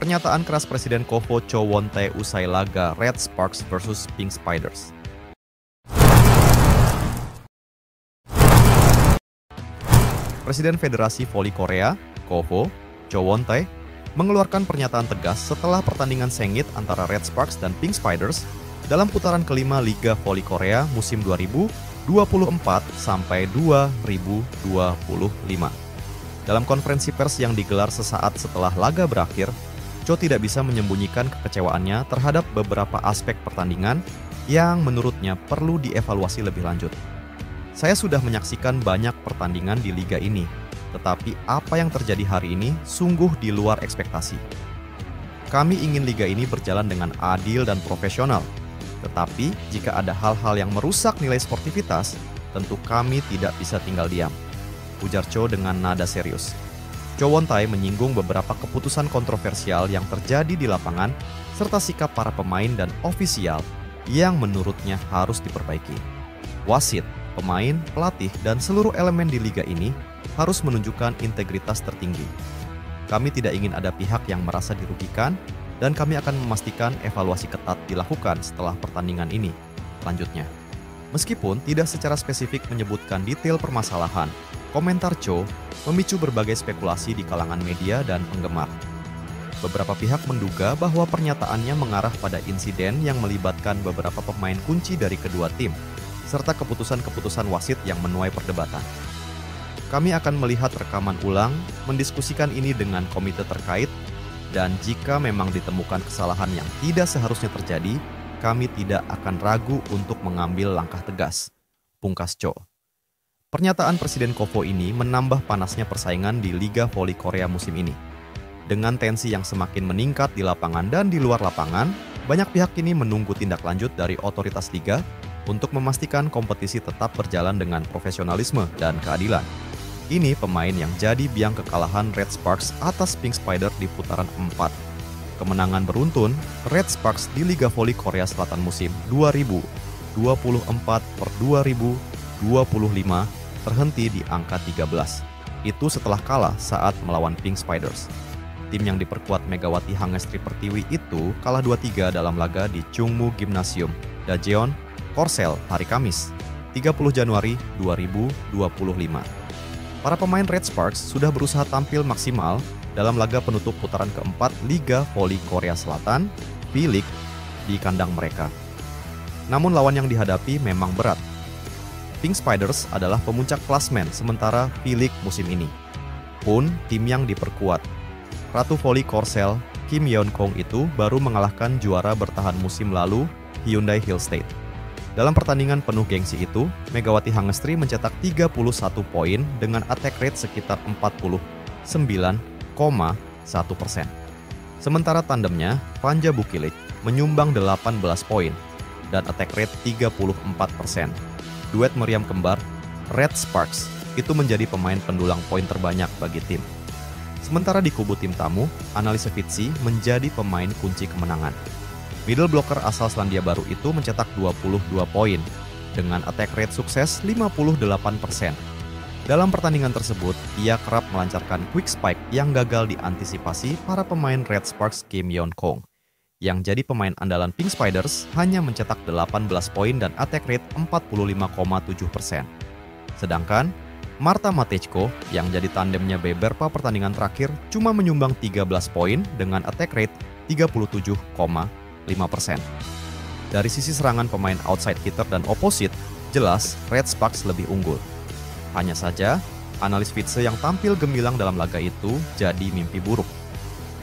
Pernyataan keras Presiden Koho Cho Won-tae usai laga Red Sparks versus Pink Spiders. Presiden Federasi Voli Korea, Koho Cho Won-tae, mengeluarkan pernyataan tegas setelah pertandingan sengit antara Red Sparks dan Pink Spiders dalam putaran kelima Liga Voli Korea musim 2024 sampai 2025. Dalam konferensi pers yang digelar sesaat setelah laga berakhir, Cho tidak bisa menyembunyikan kekecewaannya terhadap beberapa aspek pertandingan yang menurutnya perlu dievaluasi lebih lanjut. Saya sudah menyaksikan banyak pertandingan di liga ini, tetapi apa yang terjadi hari ini sungguh di luar ekspektasi. Kami ingin liga ini berjalan dengan adil dan profesional, tetapi jika ada hal-hal yang merusak nilai sportivitas, tentu kami tidak bisa tinggal diam, ujar Cho dengan nada serius. Cho Won-tae menyinggung beberapa keputusan kontroversial yang terjadi di lapangan serta sikap para pemain dan ofisial yang menurutnya harus diperbaiki. Wasit, pemain, pelatih, dan seluruh elemen di liga ini harus menunjukkan integritas tertinggi. Kami tidak ingin ada pihak yang merasa dirugikan dan kami akan memastikan evaluasi ketat dilakukan setelah pertandingan ini, lanjutnya. Meskipun tidak secara spesifik menyebutkan detail permasalahan, komentar Cho memicu berbagai spekulasi di kalangan media dan penggemar. Beberapa pihak menduga bahwa pernyataannya mengarah pada insiden yang melibatkan beberapa pemain kunci dari kedua tim, serta keputusan-keputusan wasit yang menuai perdebatan. Kami akan melihat rekaman ulang, mendiskusikan ini dengan komite terkait, dan jika memang ditemukan kesalahan yang tidak seharusnya terjadi, kami tidak akan ragu untuk mengambil langkah tegas, pungkas Cho. Pernyataan Presiden Koho ini menambah panasnya persaingan di Liga Voli Korea musim ini. Dengan tensi yang semakin meningkat di lapangan dan di luar lapangan, banyak pihak kini menunggu tindak lanjut dari otoritas liga untuk memastikan kompetisi tetap berjalan dengan profesionalisme dan keadilan. Ini pemain yang jadi biang kekalahan Red Sparks atas Pink Spider di putaran 4. Kemenangan beruntun Red Sparks di Liga Voli Korea Selatan musim 2024/2025 terhenti di angka 13. Itu setelah kalah saat melawan Pink Spiders. Tim yang diperkuat Megawati Hangestri Pertiwi itu kalah 2-3 dalam laga di Chungmu Gymnasium, Daejeon, Korsel hari Kamis, 30 Januari 2025. Para pemain Red Sparks sudah berusaha tampil maksimal dalam laga penutup putaran keempat Liga Voli Korea Selatan, V-League, di kandang mereka. Namun lawan yang dihadapi memang berat. Pink Spiders adalah pemuncak klasmen sementara V-League musim ini. Pun tim yang diperkuat Ratu Voli Korsel, Kim Yeon-kong itu baru mengalahkan juara bertahan musim lalu, Hyundai Hill State. Dalam pertandingan penuh gengsi itu, Megawati Hangestri mencetak 31 poin dengan attack rate sekitar 49,1%. Sementara tandemnya, Panja Bukilik menyumbang 18 poin dan attack rate 34%. Duet meriam kembar, Red Sparks, itu menjadi pemain pendulang poin terbanyak bagi tim. Sementara di kubu tim tamu, Annalise Fitzy menjadi pemain kunci kemenangan. Middle blocker asal Selandia Baru itu mencetak 22 poin dengan attack rate sukses 58%. Dalam pertandingan tersebut, ia kerap melancarkan quick spike yang gagal diantisipasi para pemain Red Sparks Kim Yeon-kong. Yang jadi pemain andalan Pink Spiders hanya mencetak 18 poin dan attack rate 45,7%. Sedangkan Marta Matejko yang jadi tandemnya Beberpa pertandingan terakhir cuma menyumbang 13 poin dengan attack rate 37,5%. Dari sisi serangan pemain outside hitter dan opposite, jelas Red Sparks lebih unggul. Hanya saja, analis Fitzy yang tampil gemilang dalam laga itu jadi mimpi buruk.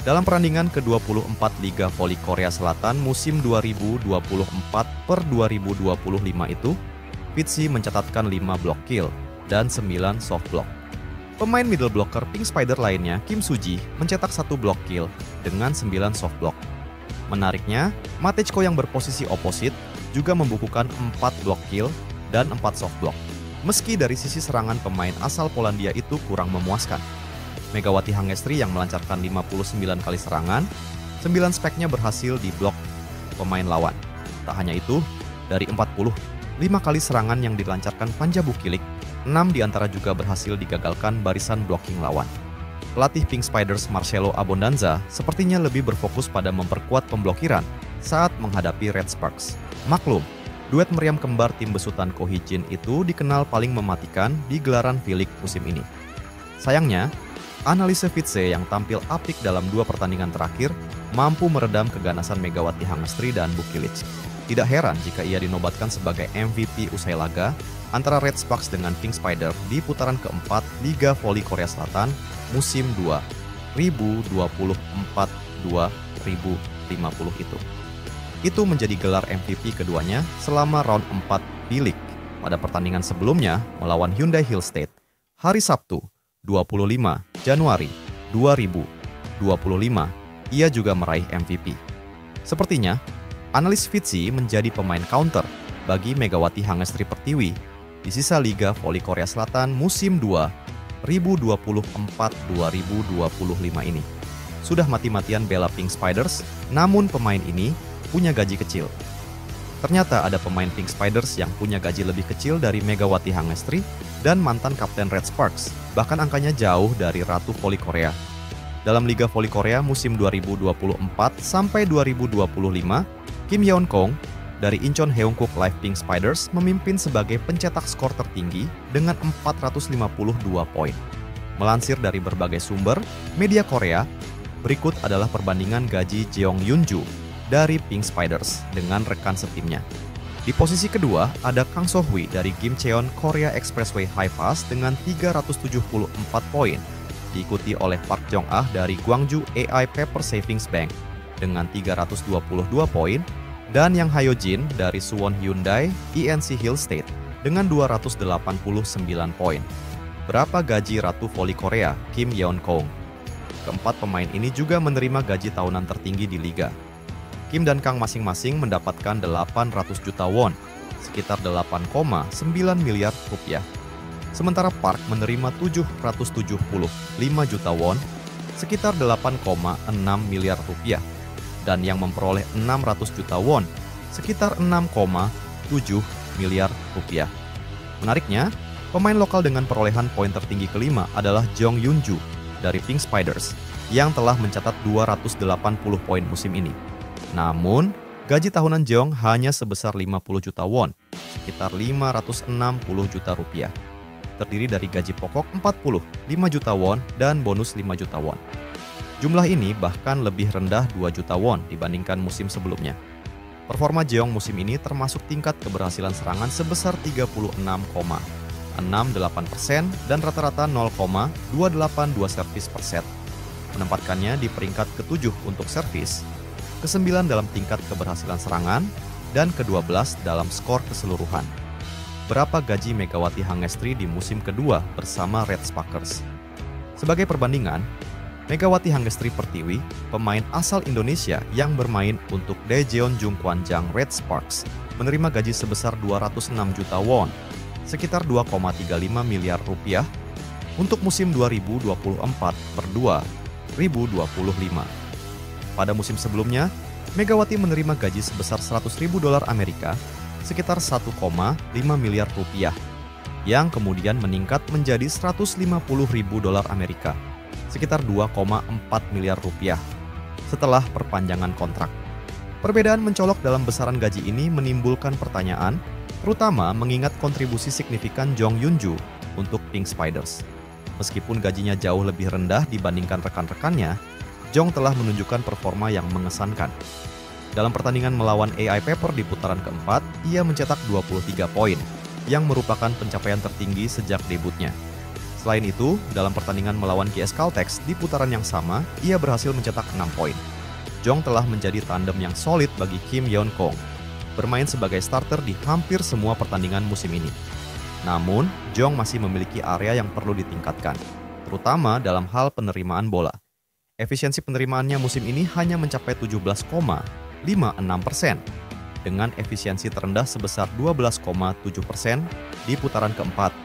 Dalam perandingan ke-24 Liga Voli Korea Selatan musim 2024/2025 itu, Fitzy mencatatkan 5 block kill dan 9 soft block. Pemain middle blocker Pink Spider lainnya, Kim Suji, mencetak 1 block kill dengan 9 soft block. Menariknya, Matejko yang berposisi opposite juga membukukan 4 block kill dan 4 soft block. Meski dari sisi serangan pemain asal Polandia itu kurang memuaskan. Megawati Hangestri yang melancarkan 59 kali serangan, 9 speknya berhasil di blok pemain lawan. Tak hanya itu, dari 45 kali serangan yang dilancarkan Panja Bukilik, 6 diantara juga berhasil digagalkan barisan blocking lawan. Pelatih Pink Spiders Marcelo Abondanza sepertinya lebih berfokus pada memperkuat pemblokiran saat menghadapi Red Sparks. Maklum, duet meriam kembar tim besutan Ko Hee-jin itu dikenal paling mematikan di gelaran V-League musim ini. Sayangnya, analise Fitze yang tampil apik dalam 2 pertandingan terakhir mampu meredam keganasan Megawati Hangestri dan Bukilic. Tidak heran jika ia dinobatkan sebagai MVP usai laga antara Red Sparks dengan Pink Spider di putaran keempat Liga Voli Korea Selatan musim 2024-2050 itu. Itu menjadi gelar MVP keduanya selama round 4 V-League pada pertandingan sebelumnya melawan Hyundai Hill State hari Sabtu 25 Januari 2025. Ia juga meraih MVP. Sepertinya, analis Fitzy menjadi pemain counter bagi Megawati Hangestri Pertiwi di sisa Liga Voli Korea Selatan musim 2024-2025 ini. Sudah mati-matian bela Pink Spiders, namun pemain ini punya gaji kecil. Ternyata ada pemain Pink Spiders yang punya gaji lebih kecil dari Megawati Hangestri dan mantan kapten Red Sparks, bahkan angkanya jauh dari Ratu Voli Korea. Dalam Liga Voli Korea musim 2024 sampai 2025, Kim Yeon Kong dari Incheon Haeunkook Live Pink Spiders memimpin sebagai pencetak skor tertinggi dengan 452 poin. Melansir dari berbagai sumber media Korea, berikut adalah perbandingan gaji Jeong Yunju dari Pink Spiders dengan rekan setimnya. Di posisi kedua ada Kang So-hui dari Gimcheon Korea Expressway High Pass dengan 374 poin, diikuti oleh Park Jong-ah dari Gwangju AI Paper Savings Bank dengan 322 poin, dan Yang Hayo-jin dari Suwon Hyundai ENC Hill State dengan 289 poin. Berapa gaji Ratu Voli Korea Kim Yeon Kong? Keempat pemain ini juga menerima gaji tahunan tertinggi di liga. Kim dan Kang masing-masing mendapatkan 800 juta won, sekitar 8,9 miliar rupiah. Sementara Park menerima 775 juta won, sekitar 8,6 miliar rupiah. Dan yang memperoleh 600 juta won, sekitar 6,7 miliar rupiah. Menariknya, pemain lokal dengan perolehan poin tertinggi kelima adalah Jong Yunju dari Pink Spiders yang telah mencatat 280 poin musim ini. Namun, gaji tahunan Jeong hanya sebesar 50 juta won, sekitar 560 juta rupiah. Terdiri dari gaji pokok 45 juta won dan bonus 5 juta won. Jumlah ini bahkan lebih rendah 2 juta won dibandingkan musim sebelumnya. Performa Jeong musim ini termasuk tingkat keberhasilan serangan sebesar 36,68% dan rata-rata 0,282 servis per set. Menempatkannya di peringkat ke-7 untuk servis, ke-9 dalam tingkat keberhasilan serangan, dan ke-12 dalam skor keseluruhan. Berapa gaji Megawati Hangestri di musim kedua bersama Red Sparkers? Sebagai perbandingan, Megawati Hangestri Pertiwi, pemain asal Indonesia yang bermain untuk Daejeon Jungkwanjang Red Sparks, menerima gaji sebesar 206 juta won, sekitar 2,35 miliar rupiah, untuk musim 2024/2025. Pada musim sebelumnya, Megawati menerima gaji sebesar 100 ribu dolar Amerika, sekitar 1,5 miliar rupiah, yang kemudian meningkat menjadi 150 ribu dolar Amerika, sekitar 2,4 miliar rupiah, setelah perpanjangan kontrak. Perbedaan mencolok dalam besaran gaji ini menimbulkan pertanyaan, terutama mengingat kontribusi signifikan Jong Yunju untuk Pink Spiders. Meskipun gajinya jauh lebih rendah dibandingkan rekan-rekannya, Jong telah menunjukkan performa yang mengesankan. Dalam pertandingan melawan AI Paper di putaran keempat, ia mencetak 23 poin, yang merupakan pencapaian tertinggi sejak debutnya. Selain itu, dalam pertandingan melawan GS Caltex di putaran yang sama, ia berhasil mencetak 6 poin. Jong telah menjadi tandem yang solid bagi Kim Yeon Kong, bermain sebagai starter di hampir semua pertandingan musim ini. Namun, Jong masih memiliki area yang perlu ditingkatkan, terutama dalam hal penerimaan bola. Efisiensi penerimaannya musim ini hanya mencapai 17,56%, dengan efisiensi terendah sebesar 12,7% di putaran keempat